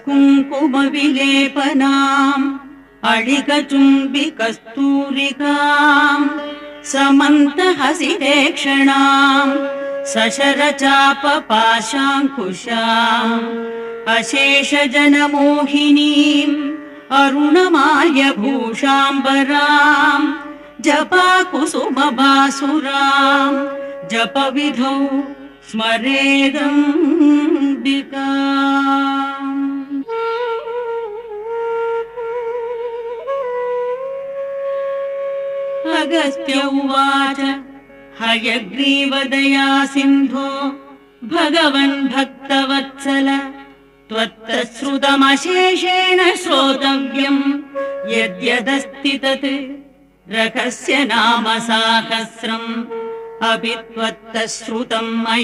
कुङ्कुमविलेपनाम् अळिकचुम्बिकस्तूरिकाम् समन्तहसितेक्षणाम् सशरचापपाशाङ्कुशाम् अशेषजनमोहिनीम् अरुणमाल्यभूषाम्बराम् जपाकुसुमभासुराम् जपविधौ स्मरेदम्बिकाम्। अगस्त्य उवाच हयग्रीवदया सिन्धो भगवन् भक्तवत्सल त्वत्तश्रुतमशेषेण श्रोतव्यम् यद्यदस्ति तत् रहस्य नाम साहस्रम् अपि त्वत्तश्रुतम्